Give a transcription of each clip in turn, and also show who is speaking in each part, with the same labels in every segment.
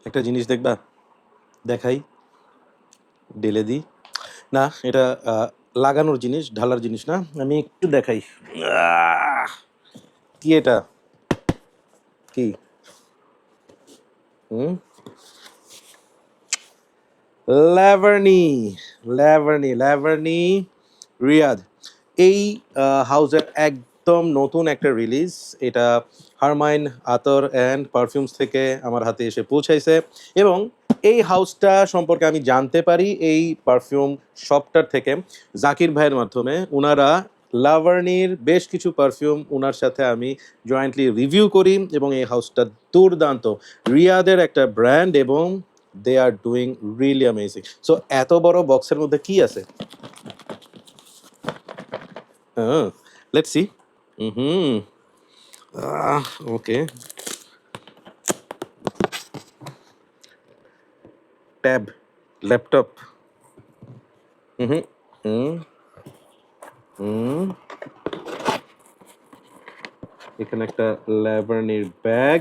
Speaker 1: একটা জিনিস দেখবা, দেখাই, ঢেলে দিই। না, এটা লাগানোর জিনিস, ঢালার জিনিস না। আমি একটু দেখাই। কি এটা? কি? হুম, ল্যাভার্নি, ল্যাভার্নি রিয়াদ। এই হাউজের একদম নতুন একটা রিলিজ। এটা হারমাইন আতর অ্যান্ড পারফিউমস থেকে আমার হাতে এসে পৌঁছাইছে, এবং এই হাউসটা সম্পর্কে আমি জানতে পারি এই পারফিউম শপটার থেকে, জাকির ভাইয়ের মাধ্যমে। ওনারা লাভার্নির বেশ কিছু পারফিউম ওনার সাথে আমি জয়েন্টলি রিভিউ করি, এবং এই হাউসটা দুর্দান্ত, রিয়াদের একটা ব্র্যান্ড, এবং they are doing really amazing. So এত বড় বক্সের মধ্যে কি আছে? Let's see. Hmm, okay. Tab, laptop. Hmm hmm hmm. এখানে একটা ল্যাভার্নির ব্যাগ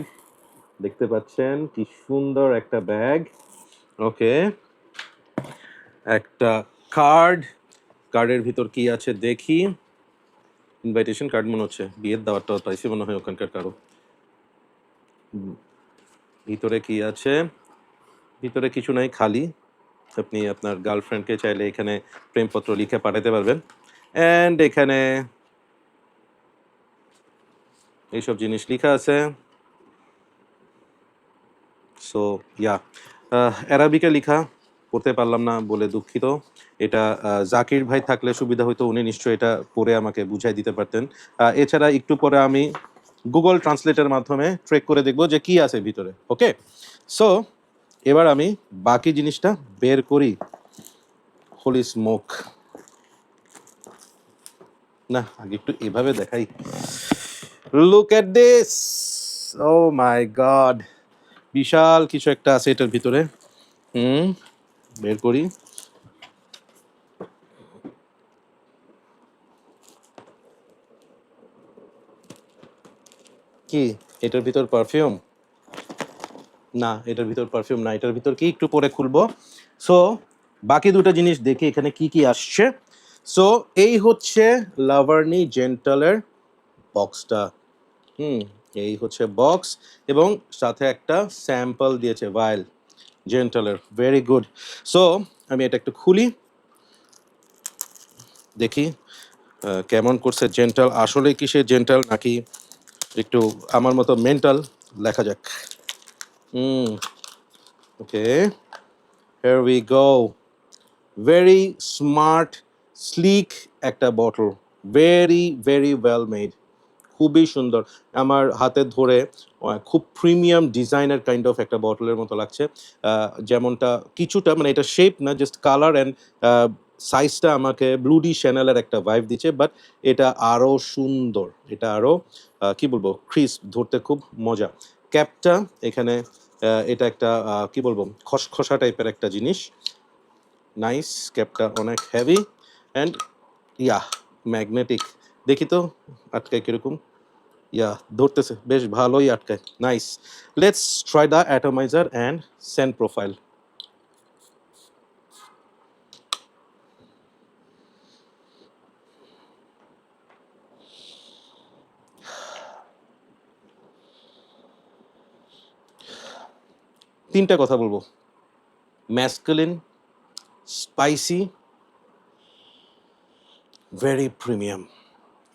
Speaker 1: দেখতে পাচ্ছেন, কি সুন্দর একটা ব্যাগ। ওকে, একটা কার্ড। কার্ডের ভিতর কি আছে দেখি। ইনভাইটেশন কার্ড মনে হচ্ছে, বিয়ের দাওয়াতটা পাইছি মনে হয় ওখানকার কারো। ভিতরে কি আছে? ভিতরে কিছু নাই, খালি। আপনি আপনার গার্লফ্রেন্ডকে চাইলে এখানে প্রেমপত্র লিখে পাঠাতে পারবেন। অ্যান্ড এখানে এইসব জিনিস লেখা আছে। সো ইয়া, অ্যারাবিকে লেখা, পড়তে পারলাম না বলে দুঃখিত। এটা জাকির ভাই থাকলে সুবিধা হতো, উনি নিশ্চয়ই এটা পড়ে আমাকে বুঝাই দিতে পারতেন। এছাড়া একটু পরে আমি গুগল ট্রান্সলেটের মাধ্যমে ট্রেক করে দেখব যে কি আছে ভিতরে। ওকে, সো এবার আমি বাকি জিনিসটা বের করি। Holy smoke! না, আগে একটু এভাবে দেখাই। Look at this! Oh my god, বিশাল কিছু একটা আছে এটার ভিতরে। বের করি। কি এটার ভিতর পারফিউম? না, এটার ভিতর পারফিউম না। এটার ভিতর কি, একটু পরে খুলবো। সো বাকি দুটো জিনিস দেখি এখানে কি কি আসছে। সো এই হচ্ছে লাভার্নি জেন্টালের বক্সটা। হুম, এই হচ্ছে বক্স, এবং সাথে একটা স্যাম্পল দিয়েছে ভাইল জেন্টালের। Very good. সো আমি এটা একটু খুলি, দেখি কেমন করছে জেন্টাল। আসলে কি সে জেন্টাল নাকি একটু আমার মতো মেন্টাল, লেখা যাক। Okay, here we go. Very smart, sleek একটা bottle, very very well made, খুবই সুন্দর। আমার হাতে ধরে খুব প্রিমিয়াম ডিজাইনার কাইন্ড অফ একটা বটলের মতো লাগছে। যেমনটা কিছুটা, মানে এটা শেপ না, জাস্ট কালার অ্যান্ড সাইজটা আমাকে ব্লুডি শ্যানেলের একটা ভাইব দিচ্ছে, বাট এটা আরও সুন্দর, এটা আরও কি বলবো, ক্রিস্প, ধরতে খুব মজা। ক্যাপটা এখানে, এটা একটা কি বলবো, খসখসা টাইপের একটা জিনিস। নাইস, ক্যাপটা অনেক হেভি অ্যান্ড ইয়া ম্যাগনেটিক। দেখি তো আটকায় কিরকম। ইয়া, ধরতেছে বেশ ভালোই আটকায়। Nice. Let's try the atomiser and scent profile. তিনটা কথা বলবো: masculine, spicy, very premium,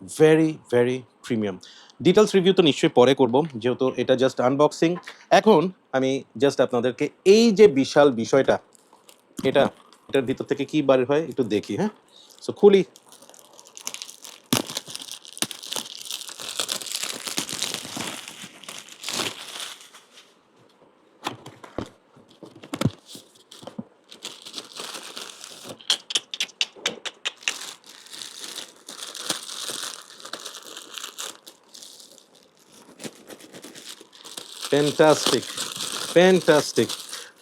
Speaker 1: very very premium. Details review তো নিশ্চয়ই পরে করব, যেহেতু এটা জাস্ট আনবক্সিং। এখন আমি জাস্ট আপনাদেরকে এই যে বিশাল বিষয়টা, এটা, এটার ভিতর থেকে কি বার হয় একটু দেখি। হ্যাঁ, সো খুলি। Fantastic, fantastic.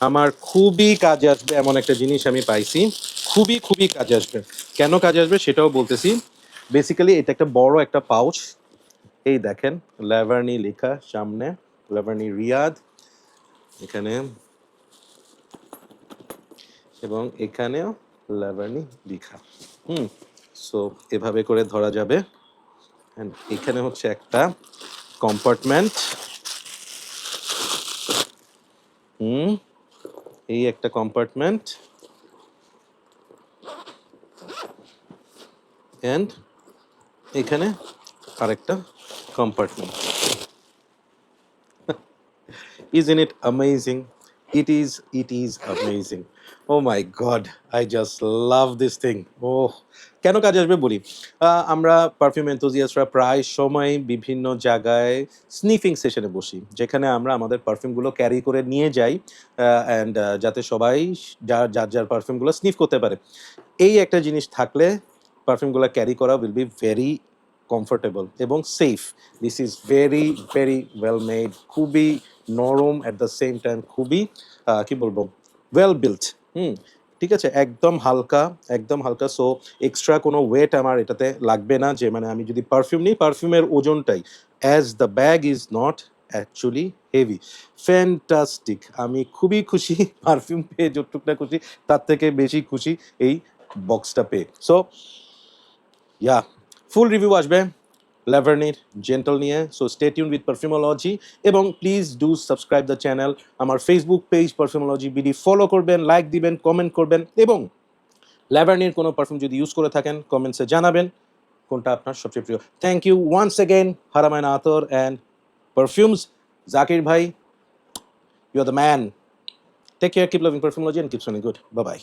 Speaker 1: আমার খুবই কাজে আসবে এমন একটা জিনিস আমি পাইছি, খুবই খুবই কাজে আসবে। কেন কাজে আসবে সেটাও বলতেছি। বেসিক্যালি এটা একটা বড় একটা পাউচ, এই দেখেন ল্যাভার্নি লেখা সামনে, ল্যাভার্নি রিয়াদ। এখানে এবং এখানেও ল্যাভার্নি লেখা। সো এভাবে করে ধরা যাবে। অ্যান্ড এখানে হচ্ছে একটা কম্পার্টমেন্ট। এই একটা কম্পার্টমেন্ট অ্যান্ড এখানে আরেকটা compartment. Isn't it amazing? It is amazing. Oh my god, I just love this thing. Oh, কেন কাজে আসবে বলি। আমরা পারফিউম এনথুজিয়াস্টরা প্রায় সময় বিভিন্ন জায়গায় স্নিফিং সেশনে বসি, যেখানে আমরা আমাদের পারফিউমগুলো ক্যারি করে নিয়ে যাই অ্যান্ড যাতে সবাই যার যার পারফিউমগুলো স্নিফ করতে পারে। এই একটা জিনিস থাকলে পারফিউমগুলো ক্যারি করা উইল বি ভেরি কমফোর্টেবল এবং safe. This is very very well made, খুবই নরম অ্যাট দ্য সেম টাইম, খুবই কি বলবো, ওয়েল বিল্ট। ঠিক আছে, একদম হালকা, একদম হালকা। সো এক্সট্রা কোনো ওয়েট আমার এটাতে লাগবে না, যে মানে আমি যদি পারফিউম নিই পারফিউমের ওজনটাই, as the bag is not actually heavy. Fantastic, আমি খুবই খুশি পারফিউম পেয়ে, যতটুকু না খুশি তার থেকে বেশি খুশি এই বক্সটা পেয়ে। সো ইয়া, ফুল রিভিউ আসবে ল্যাভার্নির জেন্টল নিয়ে। So stay tuned with Perfumology এবং please do subscribe the channel. আমার Facebook page Perfumology BD follow করবেন, লাইক দিবেন, কমেন্ট করবেন এবং ল্যাভার্নির কোনো পারফিউম যদি ইউজ করে থাকেন কমেন্টসে জানাবেন কোনটা আপনার সবচেয়ে প্রিয়। Thank you once again, Haramain Attar and perfumes. Zakir ভাই, you are the man. Take care, keep loving perfumology and keep smelling good. Bye by.